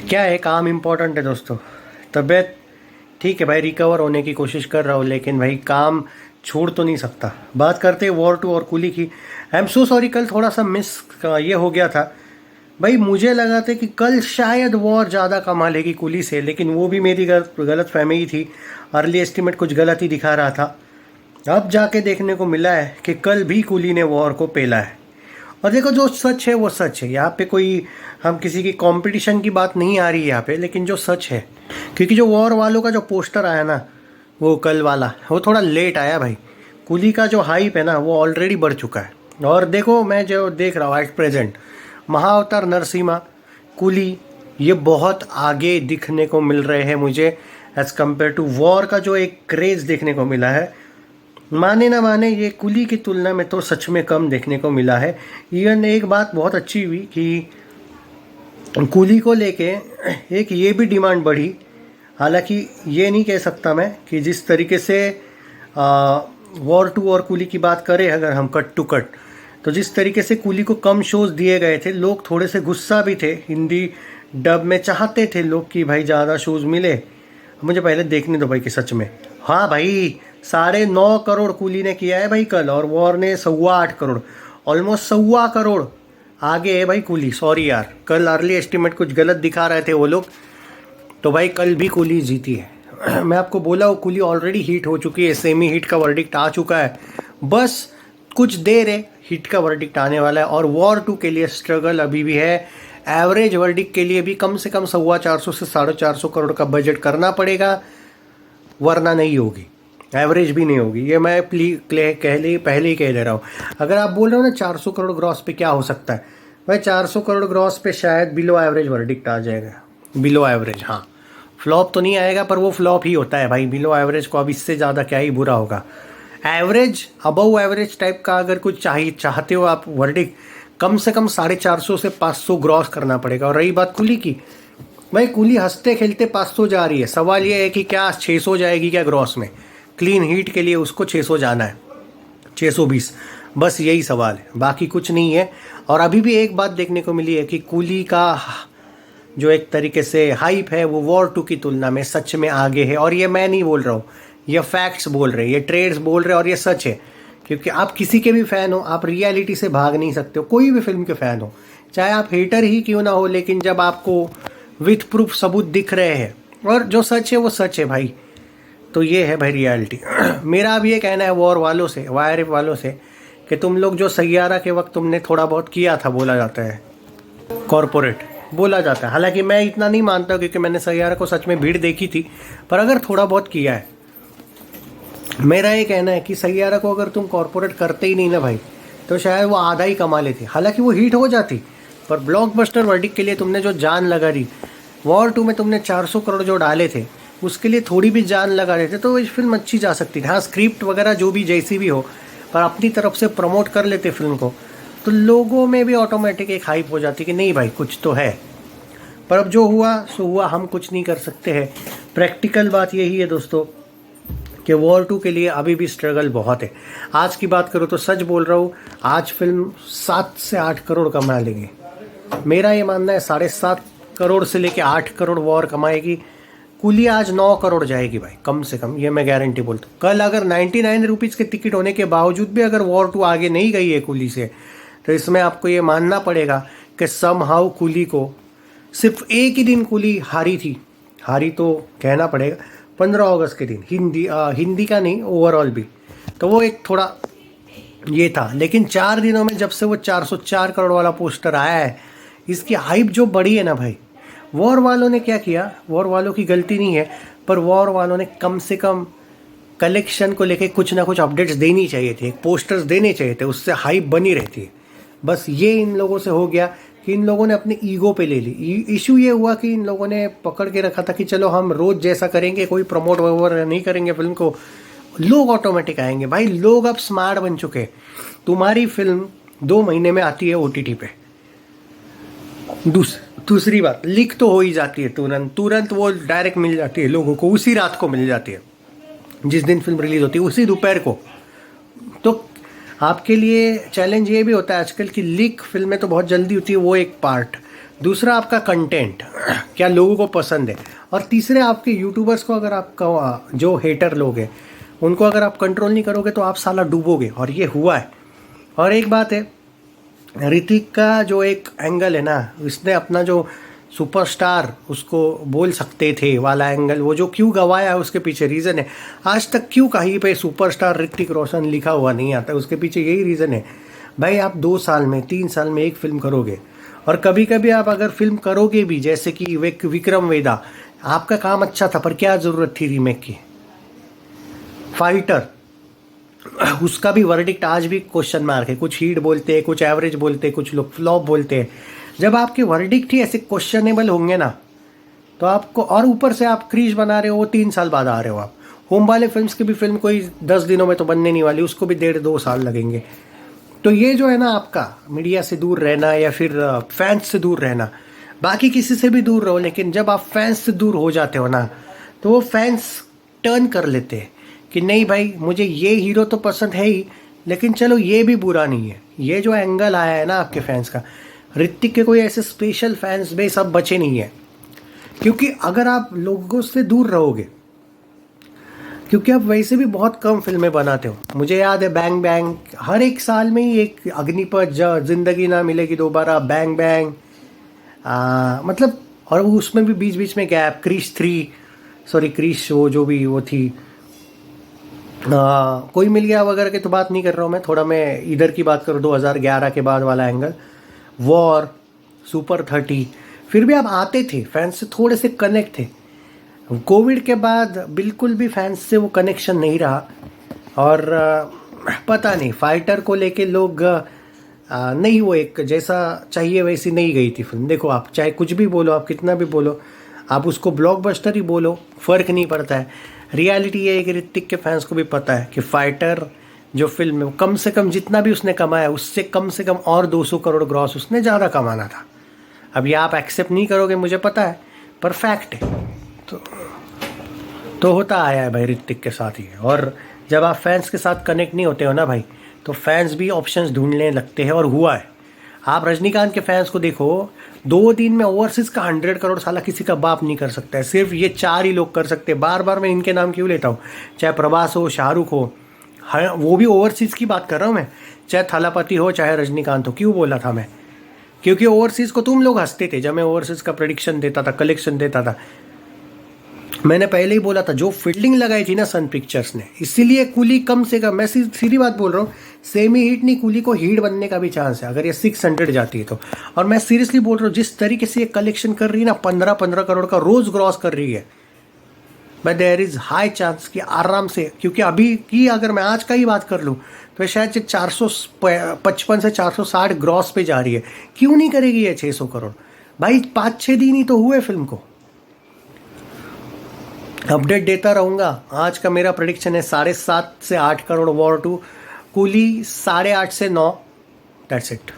क्या है, काम इम्पोर्टेंट है दोस्तों। तबीयत ठीक है भाई, रिकवर होने की कोशिश कर रहा हूँ, लेकिन भाई काम छोड़ तो नहीं सकता। बात करते हैं वॉर टू और कुली की। आई एम सो सॉरी, कल थोड़ा सा मिस ये हो गया था भाई। मुझे लगा था कि कल शायद वॉर ज़्यादा कमा लेगी कुली से, लेकिन वो भी मेरी गलत फहमी ही थी। अर्ली एस्टिमेट कुछ गलत ही दिखा रहा था। अब जाके देखने को मिला है कि कल भी कुली ने वॉर को पेला है। और देखो, जो सच है वो सच है। यहाँ पे कोई हम किसी की कंपटीशन की बात नहीं आ रही है यहाँ पे, लेकिन जो सच है, क्योंकि जो वॉर वालों का जो पोस्टर आया ना, वो कल वाला, वो थोड़ा लेट आया भाई। कुली का जो हाइप है ना, वो ऑलरेडी बढ़ चुका है। और देखो, मैं जो देख रहा हूँ एट प्रेजेंट, महाअवतार नरसिम्हा, कुली, ये बहुत आगे दिखने को मिल रहे हैं मुझे एज़ कम्पेयर टू वॉर का जो एक क्रेज़ देखने को मिला है। माने ना माने, ये कुली की तुलना में तो सच में कम देखने को मिला है। इवन एक बात बहुत अच्छी हुई कि कुली को लेके एक ये भी डिमांड बढ़ी। हालांकि ये नहीं कह सकता मैं कि जिस तरीके से वॉर टू और कुली की बात करें अगर हम कट टू कट, तो जिस तरीके से कुली को कम शोज़ दिए गए थे, लोग थोड़े से गुस्सा भी थे। हिंदी डब में चाहते थे लोग कि भाई ज़्यादा शोज़ मिले। मुझे पहले देखने दो भाई कि सच में, हाँ भाई, 9.5 करोड़ कुली ने किया है भाई कल, और वॉर ने 8.25 करोड़, ऑलमोस्ट 1.25 करोड़ आगे है भाई कुली। सॉरी यार, कल अर्ली एस्टिमेट कुछ गलत दिखा रहे थे वो लोग, तो भाई कल भी कुली जीती है। मैं आपको बोला वो कुली ऑलरेडी हिट हो चुकी है, सेमी हिट का वर्डिक्ट आ चुका है। बस कुछ देर है, हिट का वर्डिक्ट आने वाला है। और वॉर टू के लिए स्ट्रगल अभी भी है। एवरेज वर्डिक्ट के लिए भी कम से कम 450 से 450 करोड़ का बजट करना पड़ेगा, वरना नहीं होगी। एवरेज भी नहीं होगी, ये मैं पहले ही कह दे रहा हूँ। अगर आप बोल रहे हो ना 400 करोड़ ग्रॉस पे क्या हो सकता है, भाई 400 करोड़ ग्रॉस पे शायद बिलो एवरेज वर्डिक्ट आ जाएगा। बिलो एवरेज, हाँ, फ्लॉप तो नहीं आएगा, पर वो फ्लॉप ही होता है भाई। बिलो एवरेज को अब इससे ज़्यादा क्या ही बुरा होगा। एवरेज, अबव एवरेज टाइप का अगर कुछ चाहते हो आप वर्डिक्ट, कम से कम 450 से 500 ग्रॉस करना पड़ेगा। और रही बात कुली की, भाई कुली हंसते खेलते 500 जा रही है। सवाल ये है कि क्या 600 जाएगी क्या ग्रॉस में? क्लीन हीट के लिए उसको 600 जाना है, 620, बस यही सवाल है, बाकी कुछ नहीं है। और अभी भी एक बात देखने को मिली है कि कुली का जो एक तरीके से हाइप है वो वॉर टू की तुलना में सच में आगे है। और ये मैं नहीं बोल रहा हूँ, ये फैक्ट्स बोल रहे हैं, ये ट्रेड्स बोल रहे हैं, और ये सच है। क्योंकि आप किसी के भी फ़ैन हो, आप रियलिटी से भाग नहीं सकते हो। कोई भी फिल्म के फ़ैन हो, चाहे आप हेटर ही क्यों ना हो, लेकिन जब आपको विथ प्रूफ सबूत दिख रहे हैं और जो सच है वो सच है भाई, तो ये है भाई रियलिटी। मेरा अब ये कहना है वॉर वालों से, वायर वालों से, कि तुम लोग जो सैयारा के वक्त तुमने थोड़ा बहुत किया था, बोला जाता है कॉरपोरेट, बोला जाता है। हालांकि मैं इतना नहीं मानता क्योंकि मैंने सैयारा को सच में भीड़ देखी थी, पर अगर थोड़ा बहुत किया है, मेरा ये कहना है कि सैयारा को अगर तुम कॉरपोरेट करते ही नहीं ना भाई, तो शायद वो आधा ही कमा लेती। हालांकि वो हिट हो जाती, पर ब्लॉकबस्टर वर्डिक्ट के लिए तुमने जो जान लगा दी, वॉर टू में तुमने 400 करोड़ जो डाले थे, उसके लिए थोड़ी भी जान लगा देते तो ये फिल्म अच्छी जा सकती थी। हाँ, स्क्रिप्ट वगैरह जो भी जैसी भी हो, पर अपनी तरफ से प्रमोट कर लेते फिल्म को, तो लोगों में भी ऑटोमेटिक एक हाइप हो जाती कि नहीं भाई कुछ तो है। पर अब जो हुआ सो हुआ, हम कुछ नहीं कर सकते हैं। प्रैक्टिकल बात यही है दोस्तों कि वॉर टू के लिए अभी भी स्ट्रगल बहुत है। आज की बात करूँ तो सच बोल रहा हूँ, आज फिल्म 7 से 8 करोड़ कमा लेगी। मेरा ये मानना है 7.5 करोड़ से लेके 8 करोड़ वॉर कमाएगी। कुली आज 9 करोड़ जाएगी भाई, कम से कम, ये मैं गारंटी बोलता हूँ। कल अगर 99 रुपीज़ के टिकट होने के बावजूद भी अगर वॉर टू आगे नहीं गई है कुली से, तो इसमें आपको ये मानना पड़ेगा कि समहाउ कुली को सिर्फ एक ही दिन कुली हारी थी। हारी तो कहना पड़ेगा 15 अगस्त के दिन, हिंदी का नहीं, ओवरऑल भी, तो वो एक थोड़ा ये था। लेकिन 4 दिनों में जब से वो 404 करोड़ वाला पोस्टर आया है, इसकी हाइप जो बढ़ी है ना भाई। वॉर वालों ने क्या किया, वॉर वालों की गलती नहीं है, पर वॉर वालों ने कम से कम कलेक्शन को लेके कुछ ना कुछ अपडेट्स देनी चाहिए थे, पोस्टर्स देने चाहिए थे, उससे हाइप बनी रहती है। बस ये इन लोगों से हो गया कि इन लोगों ने अपने ईगो पे ले ली। इशू ये हुआ कि इन लोगों ने पकड़ के रखा था कि चलो हम रोज़ जैसा करेंगे, कोई प्रमोट वगैरह नहीं करेंगे फिल्म को, लोग ऑटोमेटिक आएंगे। भाई लोग अब स्मार्ट बन चुके हैं। तुम्हारी फिल्म 2 महीने में आती है OTT पे। दूसरी बात, लीक तो हो ही जाती है तुरंत वो डायरेक्ट मिल जाती है लोगों को, उसी रात को मिल जाती है, जिस दिन फिल्म रिलीज होती है उसी दोपहर को। तो आपके लिए चैलेंज ये भी होता है आजकल की लीक फिल्में तो बहुत जल्दी होती है, वो एक पार्ट। दूसरा आपका कंटेंट क्या लोगों को पसंद है, और तीसरे आपके यूट्यूबर्स को अगर आपका जो हेटर लोग हैं उनको अगर आप कंट्रोल नहीं करोगे तो आप साला डूबोगे, और ये हुआ है। और एक बात है, ऋतिक का जो एक एंगल है ना, उसने अपना जो सुपरस्टार उसको बोल सकते थे वाला एंगल, वो जो क्यों गवाया है उसके पीछे रीज़न है। आज तक क्यों कहीं पे सुपरस्टार ऋतिक रोशन लिखा हुआ नहीं आता, उसके पीछे यही रीज़न है भाई। आप 2 साल में 3 साल में एक फिल्म करोगे, और कभी कभी आप अगर फिल्म करोगे भी, जैसे कि विक्रम वेदा, आपका काम अच्छा था पर क्या ज़रूरत थी रीमेक की। फाइटर, उसका भी वर्डिक्ट आज भी क्वेश्चन मार्क है। कुछ हिट बोलते हैं, कुछ एवरेज बोलते हैं, कुछ लोग फ्लॉप बोलते हैं। जब आपके वर्डिक्ट ही ऐसे क्वेश्चनेबल होंगे ना, तो आपको, और ऊपर से आप क्रीज बना रहे हो, वो 3 साल बाद आ रहे हो आप। होम वाले फिल्म्स की भी फिल्म कोई 10 दिनों में तो बनने नहीं वाली, उसको भी 1.5-2 साल लगेंगे। तो ये जो है ना, आपका मीडिया से दूर रहना या फिर फैंस से दूर रहना, बाकी किसी से भी दूर रहो, लेकिन जब आप फैंस से दूर हो जाते हो ना, तो वो फैंस टर्न कर लेते हैं कि नहीं भाई, मुझे ये हीरो तो पसंद है ही, लेकिन चलो ये भी बुरा नहीं है। ये जो एंगल आया है ना आपके फैंस का, ऋतिक के कोई ऐसे स्पेशल फैंस बेस अब बचे नहीं है, क्योंकि अगर आप लोगों से दूर रहोगे, क्योंकि आप वैसे भी बहुत कम फिल्में बनाते हो। मुझे याद है बैंग बैंग, हर एक साल में ही एक अग्निपथ, जिंदगी ना मिलेगी दोबारा, बैंग बैंग, मतलब, और उसमें भी बीच बीच में गैप, क्रिश 3, सॉरी क्रिश वो जो भी वो थी, कोई मिल गया वगैरह की तो बात नहीं कर रहा हूँ मैं, थोड़ा मैं इधर की बात करूँ 2011 के बाद वाला एंगल, वॉर, सुपर 30। फिर भी आप आते थे, फैंस से थोड़े से कनेक्ट थे। कोविड के बाद बिल्कुल भी फैंस से वो कनेक्शन नहीं रहा, और पता नहीं, फाइटर को लेके लोग नहीं, वो एक जैसा चाहिए वैसी नहीं गई थी फिल्म। देखो, आप चाहे कुछ भी बोलो, आप कितना भी बोलो, आप उसको ब्लॉकबस्टर ही बोलो, फ़र्क नहीं पड़ता है। रियलिटी ये है कि ऋतिक के फैंस को भी पता है कि फाइटर जो फिल्म है, कम से कम जितना भी उसने कमाया उससे कम से कम और 200 करोड़ ग्रॉस उसने ज़्यादा कमाना था। अब ये आप एक्सेप्ट नहीं करोगे, मुझे पता है, पर फैक्ट है। तो होता आया है भाई ऋतिक के साथ ही। और जब आप फैंस के साथ कनेक्ट नहीं होते हो ना भाई, तो फैंस भी ऑप्शंस ढूंढने लगते हैं, और हुआ है। आप रजनीकांत के फैंस को देखो, 2 दिन में ओवरसीज का 100 करोड़ साला किसी का बाप नहीं कर सकता है, सिर्फ ये 4 ही लोग कर सकते हैं। बार बार मैं इनके नाम क्यों लेता हूँ, चाहे प्रभास हो, शाहरुख हो, वो भी ओवरसीज़ की बात कर रहा हूँ मैं, चाहे थलापति हो, चाहे रजनीकांत हो। क्यों बोला था मैं? क्योंकि ओवरसीज़ को तुम लोग हंसते थे जब मैं ओवरसीज़ का प्रेडिक्शन देता था, कलेक्शन देता था। मैंने पहले ही बोला था, जो फील्डिंग लगाई थी ना सन पिक्चर्स ने, इसीलिए कूली कम से कम, मैं सीधी बात बोल रहा हूँ, सेमी हिट नहीं, कूली को हिट बनने का भी चांस है अगर ये 600 जाती है तो। और मैं सीरियसली बोल रहा हूँ, जिस तरीके से ये कलेक्शन कर रही है ना, 15-15 करोड़ का रोज ग्रॉस कर रही है, but there is high chance कि आराम से, क्योंकि अभी की अगर मैं आज का ही बात कर लूँ तो शायद 455 से 460 ग्रॉस पे जा रही है। क्यों नहीं करेगी ये 600 करोड़ भाई? 5-6 दिन ही तो हुए फिल्म को। अपडेट देता रहूँगा। आज का मेरा प्रेडिक्शन है 7.5 से 8 करोड़ वॉर 2, कूली 8.5 से 9। That's it.